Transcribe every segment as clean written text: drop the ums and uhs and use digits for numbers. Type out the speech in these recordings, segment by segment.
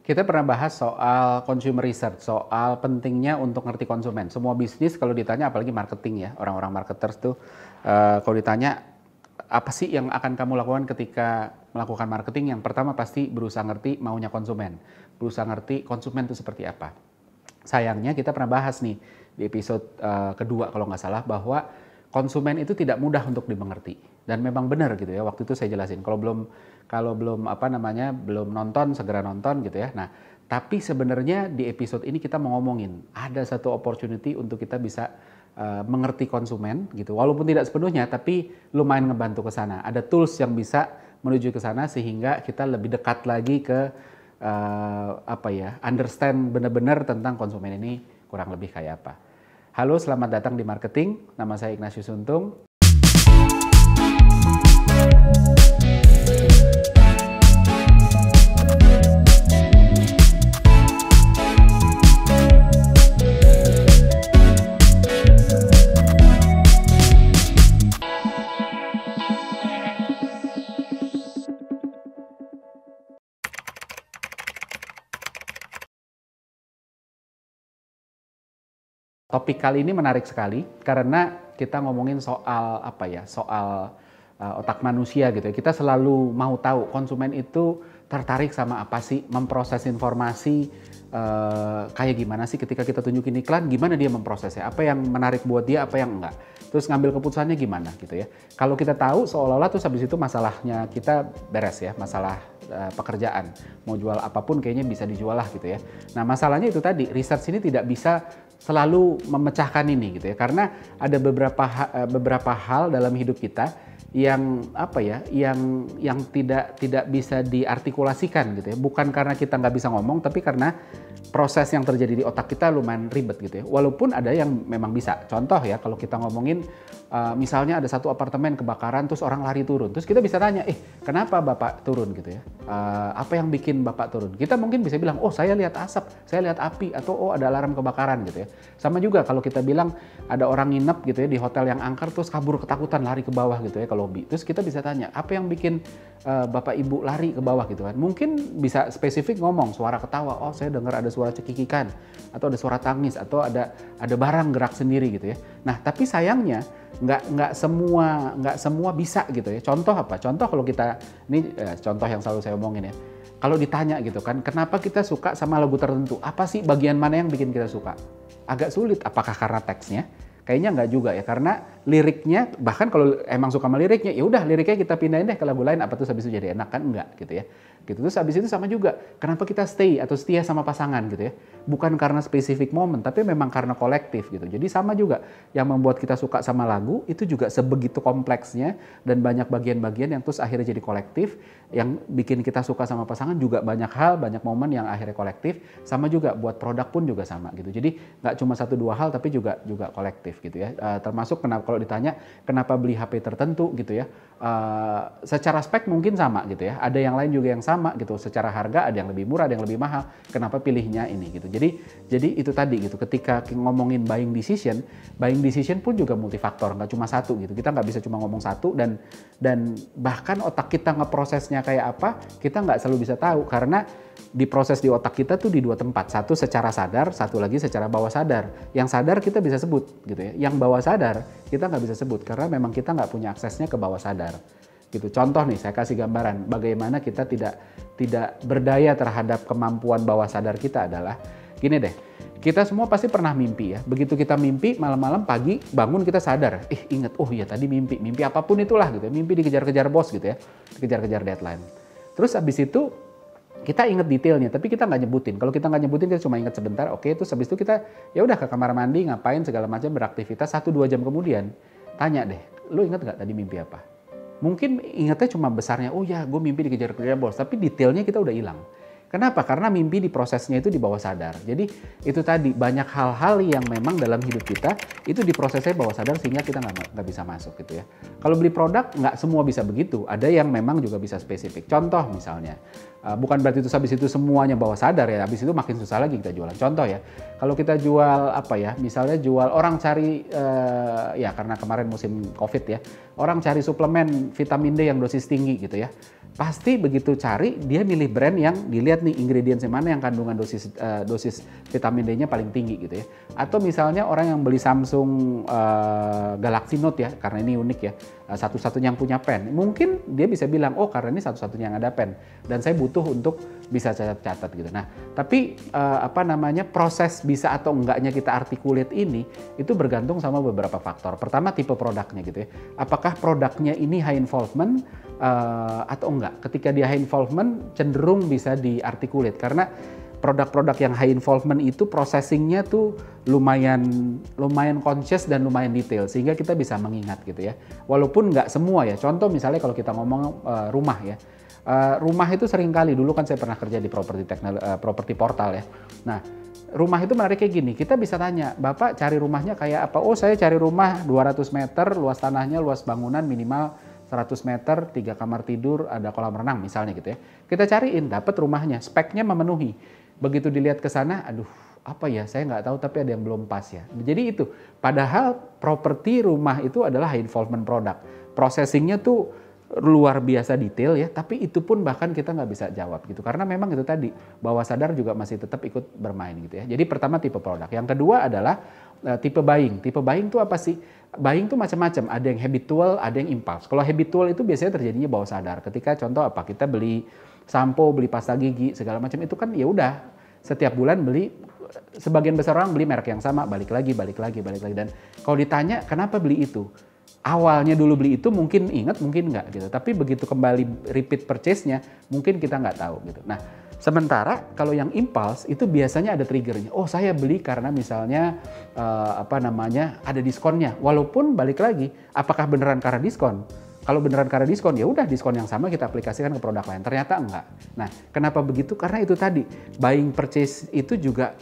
Kita pernah bahas soal consumer research, soal pentingnya untuk ngerti konsumen. Semua bisnis kalau ditanya, apalagi marketing ya, orang-orang marketers tuh, kalau ditanya, apa sih yang akan kamu lakukan ketika melakukan marketing? Yang pertama pasti berusaha ngerti maunya konsumen. Berusaha ngerti konsumen itu seperti apa. Sayangnya kita pernah bahas nih di episode kedua kalau nggak salah, bahwa konsumen itu tidak mudah untuk dimengerti. Dan memang benar gitu ya, waktu itu saya jelasin. Kalau belum belum nonton, segera nonton gitu ya. Nah, tapi sebenarnya di episode ini kita mau ngomongin, ada satu opportunity untuk kita bisa mengerti konsumen gitu. Walaupun tidak sepenuhnya, tapi lumayan ngebantu ke sana. Ada tools yang bisa menuju ke sana sehingga kita lebih dekat lagi ke understand benar-benar tentang konsumen ini kurang lebih kayak apa. Halo, selamat datang di Marketing. Nama saya Ignatius Untung. Topik kali ini menarik sekali karena kita ngomongin soal soal otak manusia gitu ya. Kita selalu mau tahu konsumen itu tertarik sama apa sih, memproses informasi kayak gimana sih ketika kita tunjukin iklan, gimana dia memprosesnya, apa yang menarik buat dia, apa yang enggak. Terus ngambil keputusannya gimana gitu ya. Kalau kita tahu seolah-olah terus habis itu masalahnya kita beres ya, masalah pekerjaan. Mau jual apapun kayaknya bisa dijual lah gitu ya. Nah, masalahnya itu tadi, research ini tidak bisa selalu memecahkan ini gitu ya, karena ada beberapa hal dalam hidup kita yang yang tidak bisa diartikulasikan gitu ya, bukan karena kita nggak bisa ngomong, tapi karena proses yang terjadi di otak kita lumayan ribet gitu ya. Walaupun ada yang memang bisa. Contoh ya, kalau kita ngomongin misalnya ada satu apartemen kebakaran terus orang lari turun, terus kita bisa tanya, kenapa Bapak turun gitu ya? Apa yang bikin Bapak turun? Kita mungkin bisa bilang, oh saya lihat asap, saya lihat api, atau oh ada alarm kebakaran gitu ya. Sama juga kalau kita bilang ada orang nginep gitu ya di hotel yang angker terus kabur ketakutan lari ke bawah gitu ya ke lobi. Terus kita bisa tanya, apa yang bikin Bapak Ibu lari ke bawah gitu kan? Mungkin bisa spesifik ngomong suara ketawa, oh saya dengar ada suara cekikikan, atau ada suara tangis, atau ada barang gerak sendiri gitu ya. Nah, tapi sayangnya nggak semua bisa gitu ya. Contoh apa? Contoh kalau kita ini contoh yang selalu saya omongin ya. Kalau ditanya gitu kan, kenapa kita suka sama lagu tertentu? Apa sih bagian mana yang bikin kita suka? Agak sulit. Apakah karena teksnya? Kayaknya nggak juga ya, karena liriknya, bahkan kalau emang suka sama liriknya, ya udah liriknya kita pindahin deh ke lagu lain, apa tuh habis itu jadi enak, kan enggak gitu ya. Gitu. Terus habis itu sama juga, kenapa kita stay atau setia sama pasangan gitu ya. Bukan karena spesifik momen, tapi memang karena kolektif gitu. Jadi sama juga, yang membuat kita suka sama lagu, itu juga sebegitu kompleksnya, dan banyak bagian-bagian yang terus akhirnya jadi kolektif, yang bikin kita suka sama pasangan juga banyak hal, banyak momen yang akhirnya kolektif. Sama juga buat produk pun juga sama gitu. Jadi nggak cuma satu dua hal, tapi juga kolektif gitu ya. Termasuk kalau ditanya kenapa beli HP tertentu gitu ya, secara spek mungkin sama gitu ya, ada yang lain juga yang sama gitu, secara harga ada yang lebih murah, ada yang lebih mahal, kenapa pilihnya ini gitu. Jadi itu tadi gitu, ketika ngomongin buying decision pun juga multifaktor, nggak cuma satu gitu. Kita nggak bisa cuma ngomong satu, dan bahkan otak kita ngeprosesnya kayak apa kita nggak selalu bisa tahu, karena diproses di otak kita tuh di dua tempat, satu secara sadar, satu lagi secara bawah sadar. Yang sadar kita bisa sebut gitu ya, yang bawah sadar kita nggak bisa sebut karena memang kita nggak punya aksesnya ke bawah sadar gitu. Contoh nih, saya kasih gambaran bagaimana kita tidak berdaya terhadap kemampuan bawah sadar kita adalah gini deh, kita semua pasti pernah mimpi ya. Begitu kita mimpi, malam-malam pagi bangun kita sadar, inget, oh iya tadi mimpi apapun itulah gitu ya, mimpi dikejar-kejar bos gitu ya, dikejar-kejar deadline. Terus habis itu kita inget detailnya, tapi kita nggak nyebutin. Kalau kita nggak nyebutin, kita cuma inget sebentar, oke. Terus habis itu kita ya udah ke kamar mandi, ngapain segala macam, beraktivitas. 1-2 jam kemudian, tanya deh, lu inget nggak tadi mimpi apa? Mungkin ingetnya cuma besarnya, oh ya gue mimpi dikejar-kejar bos, tapi detailnya kita udah hilang. Kenapa? Karena mimpi di prosesnya itu di bawah sadar. Jadi itu tadi, banyak hal-hal yang memang dalam hidup kita itu diprosesnya bawah sadar sehingga kita nggak bisa masuk gitu ya. Kalau beli produk nggak semua bisa begitu. Ada yang memang juga bisa spesifik. Contoh misalnya, Bukan berarti itu habis itu semuanya bawah sadar ya, habis itu makin susah lagi kita jualan. Contoh ya, kalau kita jual apa ya, misalnya jual orang cari ya karena kemarin musim COVID ya, orang cari suplemen vitamin D yang dosis tinggi gitu ya. Pasti begitu cari dia milih brand yang dilihat nih ingredientsnya mana yang kandungan dosis vitamin D-nya paling tinggi gitu ya. Atau misalnya orang yang beli Samsung Galaxy Note ya, karena ini unik ya, satu-satunya yang punya pen. Mungkin dia bisa bilang, oh karena ini satu-satunya yang ada pen dan saya butuh untuk bisa catat-catat gitu. Nah, tapi proses bisa atau enggaknya kita articulate ini itu bergantung sama beberapa faktor. Pertama tipe produknya gitu ya. Apakah produknya ini high involvement atau enggak? Ketika dia high involvement cenderung bisa diarticulate karena produk-produk yang high involvement itu processingnya tuh lumayan conscious dan lumayan detail sehingga kita bisa mengingat gitu ya. Walaupun nggak semua ya. Contoh misalnya kalau kita ngomong rumah ya. Rumah itu sering kali, dulu kan saya pernah kerja di properti portal ya. Nah, rumah itu menarik kayak gini, kita bisa tanya, Bapak cari rumahnya kayak apa? Oh saya cari rumah 200 meter, luas tanahnya, luas bangunan minimal 100 meter, 3 kamar tidur, ada kolam renang misalnya gitu ya. Kita cariin, dapat rumahnya, speknya memenuhi. Begitu dilihat ke sana, aduh apa ya, saya nggak tahu tapi ada yang belum pas ya. Jadi itu, padahal properti rumah itu adalah high involvement product. Processingnya tuh luar biasa detail ya, tapi itu pun bahkan kita nggak bisa jawab gitu. Karena memang itu tadi, bawah sadar juga masih tetap ikut bermain gitu ya. Jadi pertama tipe produk. Yang kedua adalah tipe buying. Tipe buying itu apa sih? Buying itu macam-macam, ada yang habitual, ada yang impulse. Kalau habitual itu biasanya terjadinya bawah sadar. Ketika contoh apa? Kita beli sampo, beli pasta gigi, segala macam itu kan ya udah setiap bulan beli, sebagian besar orang beli merek yang sama, balik lagi. Dan kalau ditanya kenapa beli itu? Awalnya dulu beli itu mungkin ingat, mungkin enggak gitu. Tapi begitu kembali repeat purchase-nya, mungkin kita nggak tahu gitu. Nah, sementara kalau yang impulse itu biasanya ada triggernya. Oh, saya beli karena misalnya ada diskonnya. Walaupun balik lagi, apakah beneran karena diskon? Kalau beneran karena diskon, ya udah diskon yang sama kita aplikasikan ke produk lain. Ternyata enggak. Nah, kenapa begitu? Karena itu tadi, buying purchase itu juga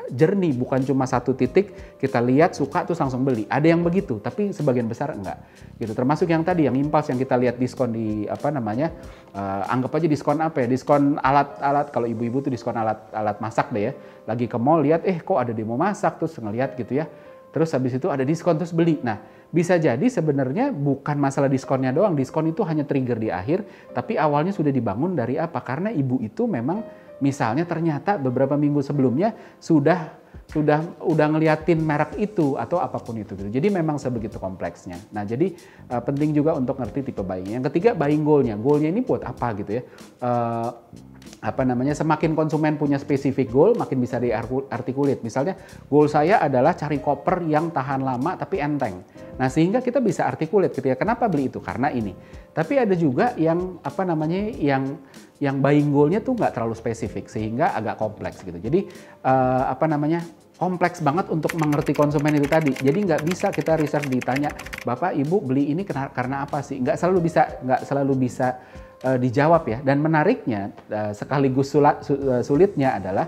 journey, bukan cuma satu titik kita lihat suka terus langsung beli. Ada yang begitu, tapi sebagian besar enggak. Gitu. Termasuk yang tadi yang impulse yang kita lihat diskon di anggap aja diskon apa ya? Diskon alat-alat, kalau ibu-ibu tuh diskon alat masak deh ya. Lagi ke mall lihat kok ada demo masak terus ngelihat gitu ya. Terus habis itu ada diskon terus beli. Nah, bisa jadi sebenarnya bukan masalah diskonnya doang. Diskon itu hanya trigger di akhir, tapi awalnya sudah dibangun dari apa? Karena ibu itu memang misalnya ternyata beberapa minggu sebelumnya udah ngeliatin merek itu atau apapun itu gitu. Jadi memang sebegitu kompleksnya. Nah, jadi penting juga untuk ngerti tipe buying. Yang ketiga buying goal-nya. Goal-nya ini buat apa gitu ya? Semakin konsumen punya spesifik goal, makin bisa diarticulate. Misalnya, goal saya adalah cari koper yang tahan lama tapi enteng. Nah, sehingga kita bisa articulate ketika kenapa beli itu karena ini. Tapi ada juga yang yang buying goal-nya tuh nggak terlalu spesifik sehingga agak kompleks gitu. Jadi kompleks banget untuk mengerti konsumen itu tadi. Jadi nggak bisa kita research ditanya, Bapak Ibu beli ini karena apa sih? Nggak selalu bisa dijawab ya. Dan menariknya sekaligus sulitnya adalah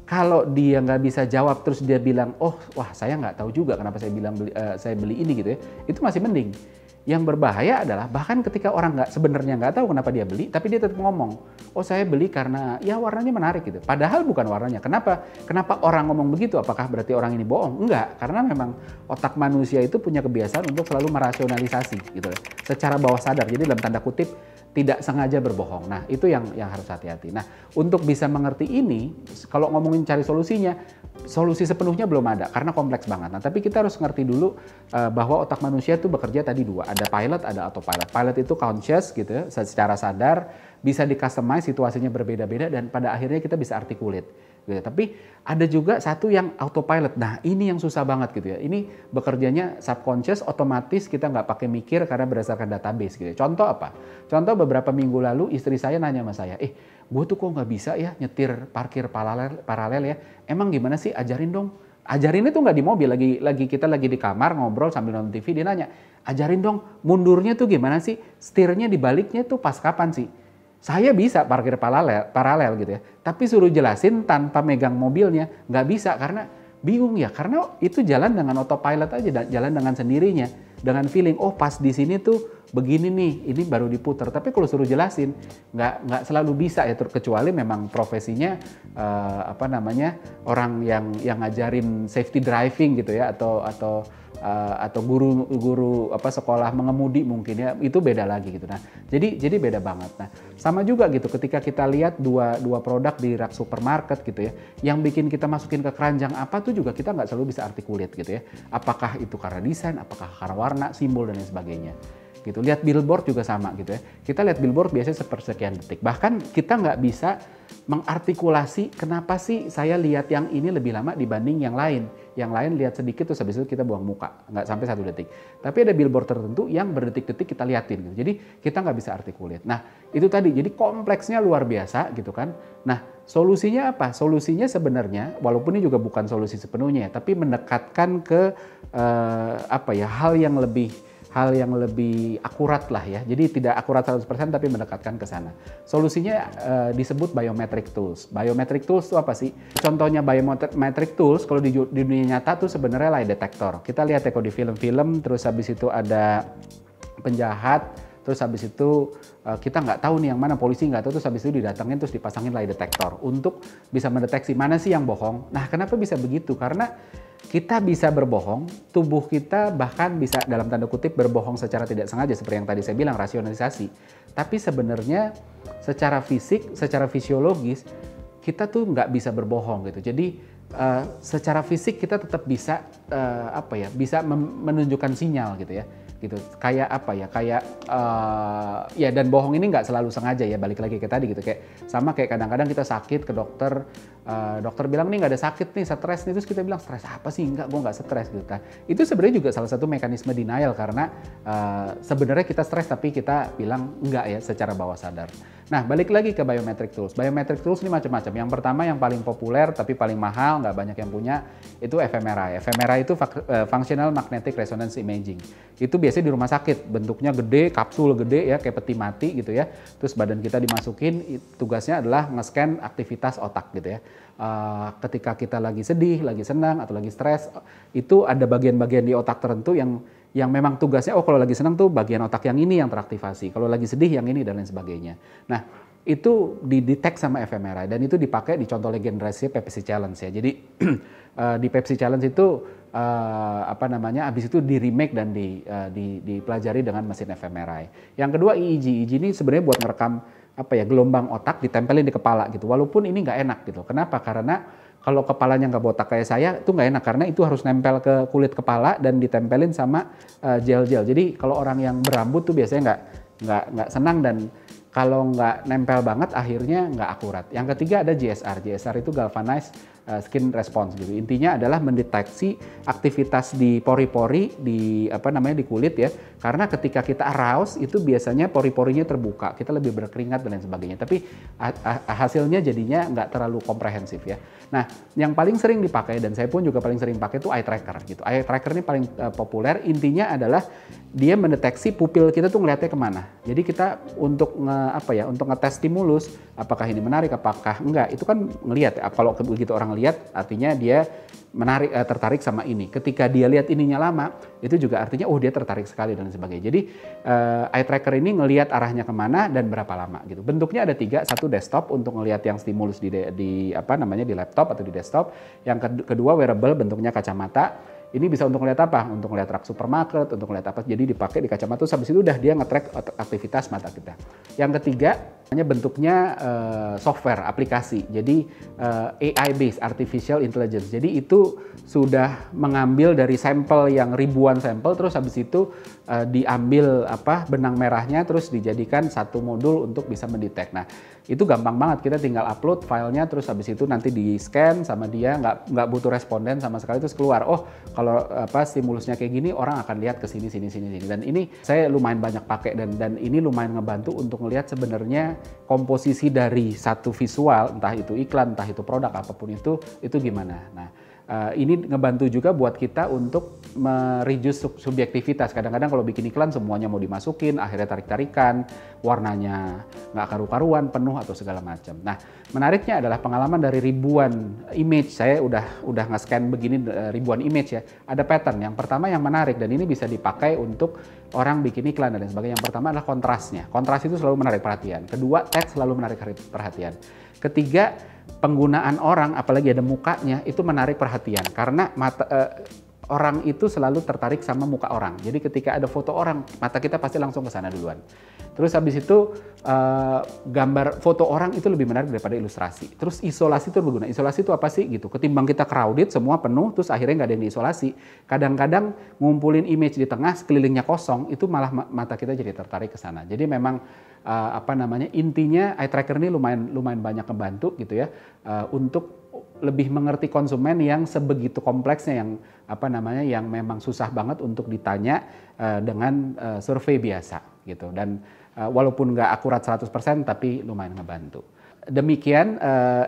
kalau dia nggak bisa jawab terus dia bilang, saya nggak tahu juga kenapa saya beli ini gitu ya. Itu masih mending. Yang berbahaya adalah bahkan ketika orang sebenarnya nggak tahu kenapa dia beli, tapi dia tetap ngomong, saya beli karena ya warnanya menarik gitu. Padahal bukan warnanya. Kenapa orang ngomong begitu? Apakah berarti orang ini bohong? Enggak, karena memang otak manusia itu punya kebiasaan untuk selalu merasionalisasi gitu loh. Secara bawah sadar. Jadi dalam tanda kutip tidak sengaja berbohong. Nah, itu yang harus hati-hati. Nah, untuk bisa mengerti ini, kalau ngomongin cari solusinya, solusi sepenuhnya belum ada karena kompleks banget. Nah, tapi kita harus ngerti dulu bahwa otak manusia itu bekerja tadi dua, ada pilot, ada autopilot. Pilot itu conscious gitu ya, secara sadar, bisa di-customize, situasinya berbeda-beda dan pada akhirnya kita bisa articulate. Gitu. Tapi ada juga satu yang autopilot. Nah, ini yang susah banget gitu ya. Ini bekerjanya subconscious, otomatis kita nggak pakai mikir karena berdasarkan database gitu. Contoh apa? Contoh beberapa minggu lalu istri saya nanya sama saya, gue tuh kok nggak bisa ya nyetir parkir paralel ya. Emang gimana sih? Ajarin dong. Ajarinnya tuh nggak di mobil, kita lagi di kamar ngobrol sambil nonton TV, dia nanya, ajarin dong mundurnya tuh gimana sih? Setirnya dibaliknya tuh pas kapan sih? Saya bisa parkir paralel gitu ya, tapi suruh jelasin tanpa megang mobilnya nggak bisa karena Bingung ya, karena itu jalan dengan autopilot aja, jalan dengan sendirinya, dengan feeling, oh pas di sini tuh begini nih, ini baru diputar. Tapi kalau suruh jelasin, nggak selalu bisa ya, kecuali memang profesinya orang yang ngajarin safety driving gitu ya, atau guru sekolah mengemudi mungkin ya, itu beda lagi gitu. Nah, jadi beda banget. Nah, sama juga gitu ketika kita lihat dua produk di rak supermarket gitu ya, yang bikin kita masukin ke keranjang apa tuh juga kita nggak selalu bisa artikulat gitu ya. Apakah itu karena desain, apakah karena warna, simbol dan lain sebagainya. Gitu. Lihat billboard juga sama gitu ya. Kita lihat billboard biasanya sepersekian detik. Bahkan kita nggak bisa mengartikulasi kenapa sih saya lihat yang ini lebih lama dibanding yang lain. Yang lain lihat sedikit terus habis itu kita buang muka, nggak sampai 1 detik. Tapi ada billboard tertentu yang berdetik-detik kita liatin gitu. Jadi kita nggak bisa artikulat. Nah itu tadi, jadi kompleksnya luar biasa gitu kan. Nah solusinya apa? Solusinya sebenarnya walaupun ini juga bukan solusi sepenuhnya ya, tapi mendekatkan ke hal yang lebih akurat lah ya. Jadi tidak akurat 100% tapi mendekatkan ke sana. Solusinya disebut biometric tools. Biometric tools itu apa sih? Contohnya biometric tools kalau di dunia nyata tuh sebenarnya lie detector. Kita lihat ya kalau di film-film, terus habis itu ada penjahat, terus habis itu kita nggak tahu nih yang mana, polisi nggak tahu, terus habis itu didatangin terus dipasangin lie detector untuk bisa mendeteksi mana sih yang bohong. Nah kenapa bisa begitu? Karena kita bisa berbohong, tubuh kita bahkan bisa dalam tanda kutip berbohong secara tidak sengaja seperti yang tadi saya bilang, rasionalisasi. Tapi sebenarnya secara fisik, secara fisiologis kita tuh nggak bisa berbohong gitu. Jadi secara fisik kita tetap bisa bisa menunjukkan sinyal gitu ya. Gitu. Kayak ya, dan bohong ini nggak selalu sengaja ya, balik lagi ke tadi gitu, kayak kadang-kadang kita sakit ke dokter, dokter bilang nih nggak ada sakit nih, stres nih, terus kita bilang stres apa sih, enggak, gue nggak stres gitu. Nah, itu sebenarnya juga salah satu mekanisme denial karena sebenarnya kita stres tapi kita bilang enggak ya secara bawah sadar. Nah balik lagi ke biometric tools. Biometric tools ini macam-macam. Yang pertama yang paling populer tapi paling mahal, nggak banyak yang punya, itu fMRI. fMRI itu functional magnetic resonance imaging. Itu biasanya di rumah sakit, bentuknya gede, kapsul gede ya, kayak peti mati gitu ya. Terus badan kita dimasukin, tugasnya adalah nge-scan aktivitas otak gitu ya. Ketika kita lagi sedih, lagi senang, atau lagi stres, itu ada bagian-bagian di otak tertentu yang memang tugasnya, kalau lagi senang tuh bagian otak yang ini yang teraktivasi, kalau lagi sedih yang ini dan lain sebagainya. Nah itu didetek sama fMRI dan itu dipakai di contoh legendaris Pepsi Challenge ya. Jadi di Pepsi Challenge itu habis itu di remake dan dipelajari dengan mesin fMRI. Yang kedua EEG. EEG ini sebenarnya buat merekam gelombang otak ditempelin di kepala gitu. Walaupun ini nggak enak gitu. Kenapa? Karena kalau kepalanya nggak botak kayak saya itu nggak enak karena itu harus nempel ke kulit kepala dan ditempelin sama gel-gel. Jadi kalau orang yang berambut tuh biasanya nggak senang, dan kalau nggak nempel banget akhirnya nggak akurat. Yang ketiga ada GSR. GSR itu galvanized skin response gitu. Intinya adalah mendeteksi aktivitas di pori-pori di kulit ya. Karena ketika kita arouse itu biasanya pori-porinya terbuka, kita lebih berkeringat dan lain sebagainya. Tapi hasilnya jadinya nggak terlalu komprehensif ya. Nah, yang paling sering dipakai dan saya pun juga paling sering pakai itu eye tracker gitu. Eye tracker ini paling populer. Intinya adalah dia mendeteksi pupil kita tuh ngeliatnya kemana. Jadi kita untuk ngetes stimulus, apakah ini menarik, apakah enggak, itu kan ngelihat ya. Kalau begitu orang lihat, artinya dia tertarik sama ini. Ketika dia lihat ininya lama, itu juga artinya dia tertarik sekali dan sebagainya. Jadi eye tracker ini ngelihat arahnya kemana dan berapa lama gitu. Bentuknya ada 3, satu desktop untuk ngelihat yang stimulus di laptop atau di desktop. Yang kedua wearable, bentuknya kacamata. Ini bisa untuk ngelihat apa? Untuk ngelihat rak supermarket, untuk ngelihat apa. Jadi dipakai di kacamata, terus habis itu udah dia nge-track aktivitas mata kita. Yang ketiga, bentuknya software, aplikasi. Jadi AI-based, artificial intelligence. Jadi itu sudah mengambil dari sampel yang ribuan sampel, terus habis itu diambil benang merahnya, terus dijadikan satu modul untuk bisa mendetek. Nah, itu gampang banget, kita tinggal upload filenya, terus habis itu nanti di-scan sama dia, nggak butuh responden sama sekali, terus keluar. Oh, kalau stimulusnya kayak gini, orang akan lihat ke sini. Dan ini saya lumayan banyak pakai dan ini lumayan ngebantu untuk ngelihat sebenarnya komposisi dari satu visual, entah itu iklan, entah itu produk, apapun itu gimana. Nah, Ini ngebantu juga buat kita untuk mereduce subjektivitas. Kadang-kadang kalau bikin iklan semuanya mau dimasukin, akhirnya tarik-tarikan, warnanya nggak karu-karuan, penuh atau segala macam. Nah, menariknya adalah pengalaman dari ribuan image. Saya udah nge-scan begini ribuan image ya. Ada pattern. Yang pertama yang menarik dan ini bisa dipakai untuk orang bikin iklan dan lain sebagainya. Yang pertama adalah kontrasnya. Kontras itu selalu menarik perhatian. Kedua, teks selalu menarik perhatian. Ketiga, penggunaan orang, apalagi ada mukanya, itu menarik perhatian. Karena orang itu selalu tertarik sama muka orang. Jadi ketika ada foto orang, mata kita pasti langsung ke sana duluan. Terus habis itu gambar foto orang itu lebih menarik daripada ilustrasi. Terus isolasi itu berguna. Isolasi itu apa sih gitu? Ketimbang kita crowded, semua penuh, terus akhirnya nggak ada yang diisolasi. Kadang-kadang ngumpulin image di tengah, sekelilingnya kosong, itu malah mata kita jadi tertarik ke sana. Jadi memang intinya eye tracker ini lumayan banyak membantu gitu ya untuk lebih mengerti konsumen yang sebegitu kompleksnya yang memang susah banget untuk ditanya dengan survei biasa gitu. Dan walaupun nggak akurat 100% tapi lumayan ngebantu. Demikian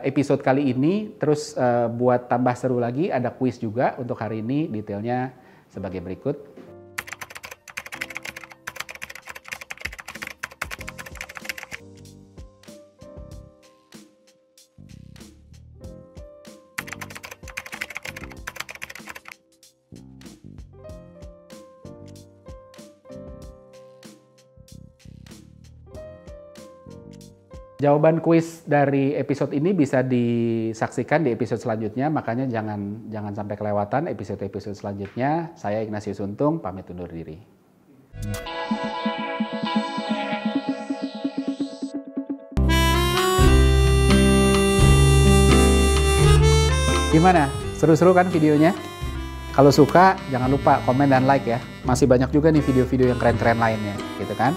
episode kali ini. Terus buat tambah seru lagi ada kuis juga untuk hari ini, detailnya sebagai berikut. Jawaban kuis dari episode ini bisa disaksikan di episode selanjutnya, makanya jangan sampai kelewatan episode-episode selanjutnya. Saya Ignatius Untung, pamit undur diri. Gimana? Seru-seru kan videonya? Kalau suka, jangan lupa komen dan like ya. Masih banyak juga nih video-video yang keren-keren lainnya, gitu kan?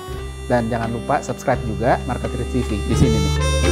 Dan jangan lupa subscribe juga Marketrics TV di sini nih.